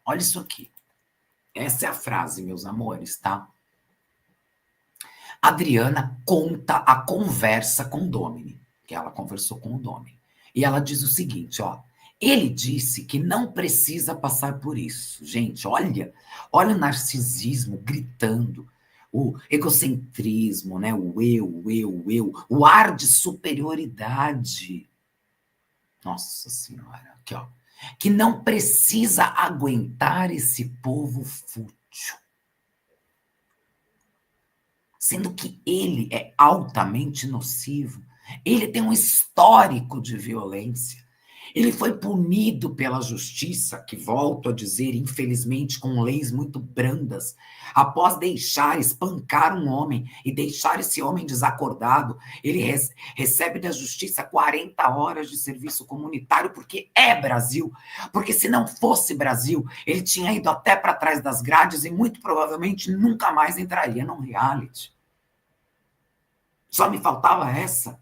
Olha isso aqui. Essa é a frase, meus amores, tá? Adriana conta a conversa com o Domini, que ela conversou com o Domini. E ela diz o seguinte, ó. Ele disse que não precisa passar por isso. Gente, olha o narcisismo gritando, o egocentrismo, né? O eu, o ar de superioridade. Nossa Senhora, aqui, ó. Que não precisa aguentar esse povo fútil. Sendo que ele é altamente nocivo. Ele tem um histórico de violência. Ele foi punido pela justiça, que volto a dizer, infelizmente, com leis muito brandas, após deixar espancar um homem e deixar esse homem desacordado. Ele recebe da justiça 40 horas de serviço comunitário, porque é Brasil. Porque se não fosse Brasil, ele tinha ido até para trás das grades e muito provavelmente nunca mais entraria num reality. Só me faltava essa,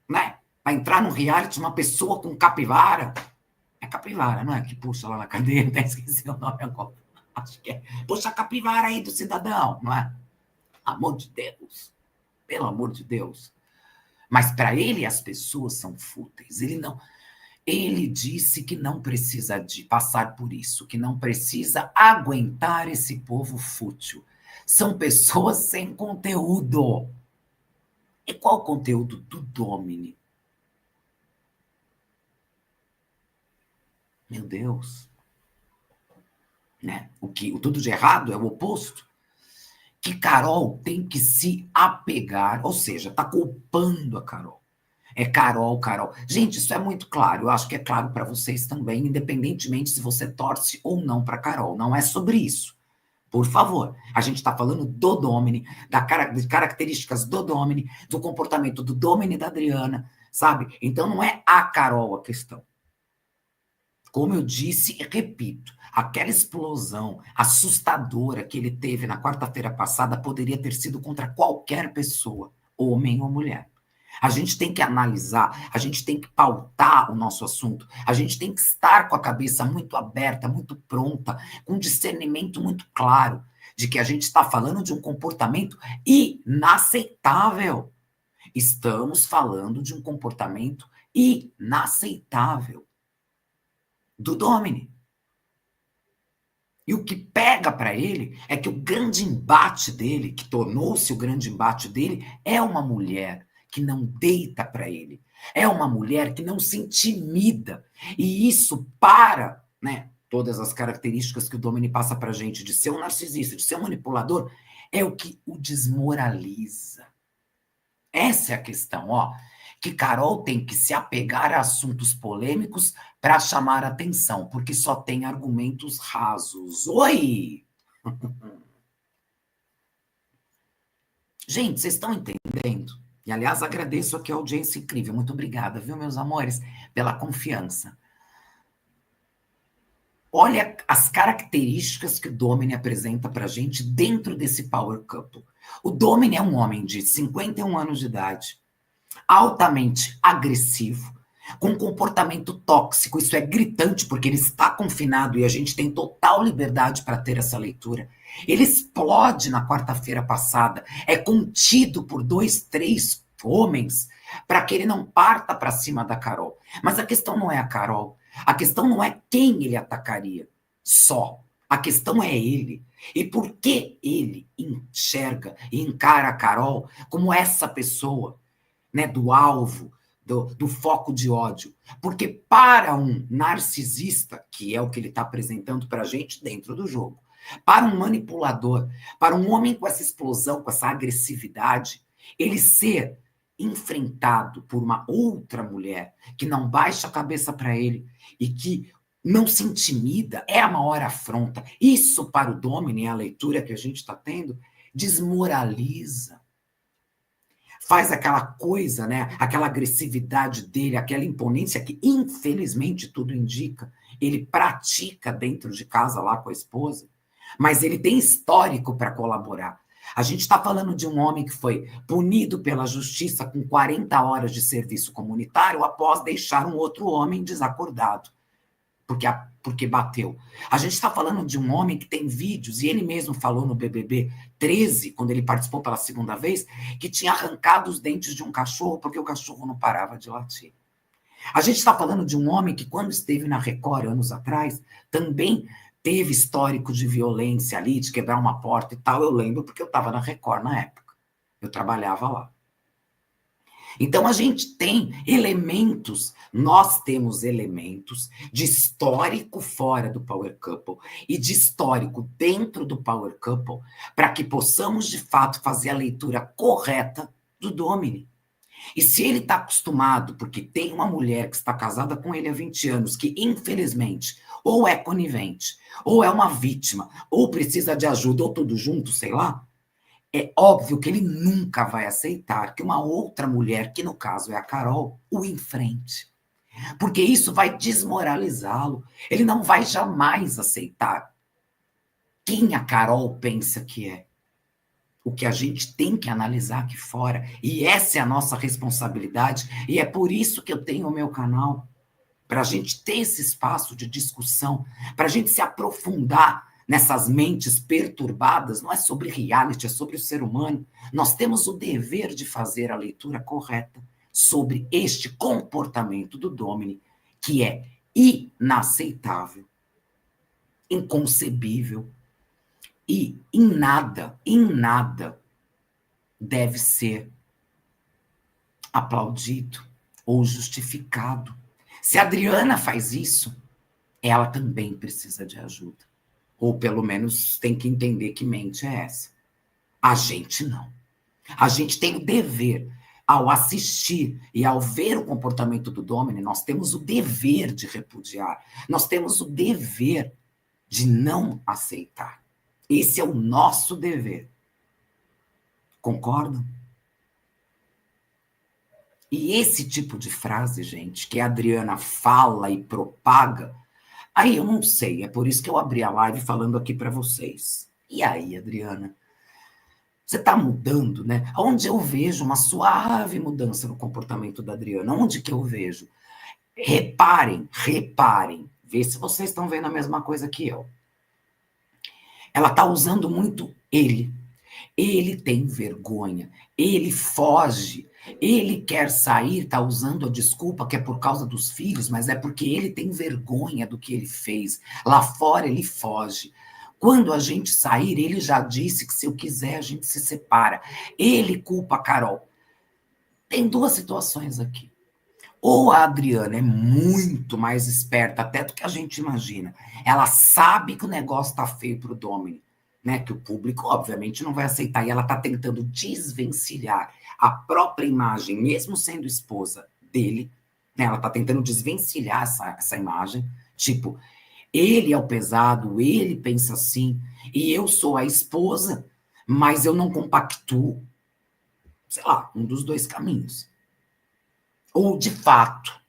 né? Para entrar no reality uma pessoa com capivara. É capivara, não é? Que puxa lá na cadeia, até esqueci o nome agora. Acho que é. Puxa a capivara aí do cidadão, não é? Amor de Deus. Pelo amor de Deus. Mas para ele as pessoas são fúteis. Ele não. Ele disse que não precisa de passar por isso, que não precisa aguentar esse povo fútil. São pessoas sem conteúdo. E qual o conteúdo do Domini? Meu Deus. Né? O tudo de errado é o oposto. Que Carol tem que se apegar, ou seja, está culpando a Carol. É Carol, Carol. Gente, isso é muito claro. Eu acho que é claro para vocês também, independentemente se você torce ou não para Carol. Não é sobre isso. Por favor. A gente está falando do Domini, de características do Domini, do comportamento do Domini e da Adriana, sabe? Então não é a Carol a questão. Como eu disse e repito, aquela explosão assustadora que ele teve na quarta-feira passada poderia ter sido contra qualquer pessoa, homem ou mulher. A gente tem que analisar, a gente tem que pautar o nosso assunto, a gente tem que estar com a cabeça muito aberta, muito pronta, com um discernimento muito claro de que a gente está falando de um comportamento inaceitável. Estamos falando de um comportamento inaceitável do Domini. E o que pega para ele é que o grande embate dele, que tornou-se o grande embate dele, é uma mulher que não deita para ele. É uma mulher que não se intimida. E isso para, né, todas as características que o Domini passa para a gente, de ser um narcisista, de ser um manipulador, é o que o desmoraliza. Essa é a questão, ó. Que Carol tem que se apegar a assuntos polêmicos para chamar atenção, porque só tem argumentos rasos. Oi! Gente, vocês estão entendendo? E, aliás, agradeço aqui a audiência incrível. Muito obrigada, viu, meus amores, pela confiança. Olha as características que o Domini apresenta para a gente dentro desse power couple. O Domini é um homem de 51 anos de idade, altamente agressivo, com comportamento tóxico. Isso é gritante, porque ele está confinado e a gente tem total liberdade para ter essa leitura. Ele explode na quarta-feira passada, é contido por 2, 3 homens para que ele não parta para cima da Carol. Mas a questão não é a Carol, a questão não é quem ele atacaria só. A questão é ele. E por que ele enxerga e encara a Carol como essa pessoa, né, do alvo, do foco de ódio? Porque para um narcisista, que é o que ele está apresentando para a gente dentro do jogo, para um manipulador, para um homem com essa explosão, com essa agressividade, ele ser enfrentado por uma outra mulher que não baixa a cabeça para ele e que não se intimida, é a maior afronta. Isso, para o Domini, a leitura que a gente está tendo, desmoraliza. Faz aquela coisa, né? Aquela agressividade dele, aquela imponência que, infelizmente, tudo indica, ele pratica dentro de casa lá com a esposa, mas ele tem histórico para colaborar. A gente está falando de um homem que foi punido pela justiça com 40 horas de serviço comunitário após deixar um outro homem desacordado. porque bateu. A gente está falando de um homem que tem vídeos, e ele mesmo falou no BBB 13, quando ele participou pela segunda vez, que tinha arrancado os dentes de um cachorro porque o cachorro não parava de latir. A gente está falando de um homem que, quando esteve na Record anos atrás, também teve histórico de violência ali, de quebrar uma porta e tal. Eu lembro porque eu estava na Record na época. Eu trabalhava lá. Então, a gente tem elementos, nós temos elementos de histórico fora do Power Couple e de histórico dentro do Power Couple para que possamos, de fato, fazer a leitura correta do Domini. E se ele está acostumado, porque tem uma mulher que está casada com ele há 20 anos, que, infelizmente, ou é conivente, ou é uma vítima, ou precisa de ajuda, ou tudo junto, sei lá, é óbvio que ele nunca vai aceitar que uma outra mulher, que no caso é a Carol, o enfrente. Porque isso vai desmoralizá-lo. Ele não vai jamais aceitar quem a Carol pensa que é. O que a gente tem que analisar aqui fora. E essa é a nossa responsabilidade. E é por isso que eu tenho o meu canal. Para a gente ter esse espaço de discussão. Para a gente se aprofundar nessas mentes perturbadas. Não é sobre reality, é sobre o ser humano. Nós temos o dever de fazer a leitura correta sobre este comportamento do Domini, que é inaceitável, inconcebível, e em nada deve ser aplaudido ou justificado. Se a Adriana faz isso, ela também precisa de ajuda. Ou pelo menos tem que entender que mente é essa. A gente não. A gente tem o dever, ao assistir e ao ver o comportamento do Domini, nós temos o dever de repudiar. Nós temos o dever de não aceitar. Esse é o nosso dever. Concordam? E esse tipo de frase, gente, que a Adriana fala e propaga, aí eu não sei, é por isso que eu abri a live falando aqui para vocês. E aí, Adriana? Você está mudando, né? Onde eu vejo uma suave mudança no comportamento da Adriana? Onde que eu vejo? Reparem, vê se vocês estão vendo a mesma coisa que eu. Ela está usando muito ele. Ele tem vergonha, ele foge, ele quer sair, está usando a desculpa que é por causa dos filhos, mas é porque ele tem vergonha do que ele fez. Lá fora ele foge. Quando a gente sair, ele já disse que se eu quiser a gente se separa. Ele culpa a Carol. Tem duas situações aqui. Ou a Adriana é muito mais esperta até do que a gente imagina. Ela sabe que o negócio está feio para o Domini, né? Que o público, obviamente, não vai aceitar. E ela está tentando desvencilhar a própria imagem, mesmo sendo esposa dele, né? Ela está tentando desvencilhar essa imagem. Tipo, ele é o pesado, ele pensa assim, e eu sou a esposa, mas eu não compactuo. Sei lá, um dos dois caminhos. Ou, de fato,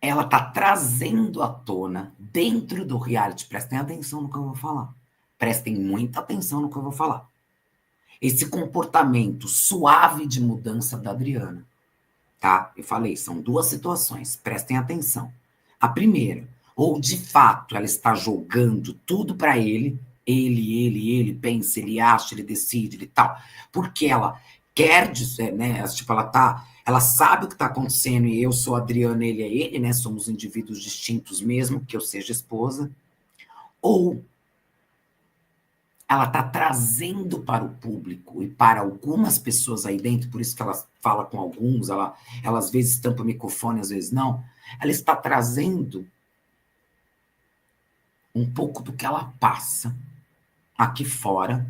ela está trazendo à tona, dentro do reality, prestem atenção no que eu vou falar. Prestem muita atenção no que eu vou falar. Esse comportamento suave de mudança da Adriana. Tá? Eu falei, são duas situações, prestem atenção. A primeira, ou de fato ela está jogando tudo para ele pensa, ele acha, ele decide, ele tal, porque ela quer dizer, né, tipo, ela sabe o que está acontecendo e eu sou a Adriana, ele é ele, né, somos indivíduos distintos mesmo que eu seja esposa, ou ela está trazendo para o público e para algumas pessoas aí dentro, por isso que ela fala com alguns, ela às vezes tampa o microfone, às vezes não, ela está trazendo um pouco do que ela passa aqui fora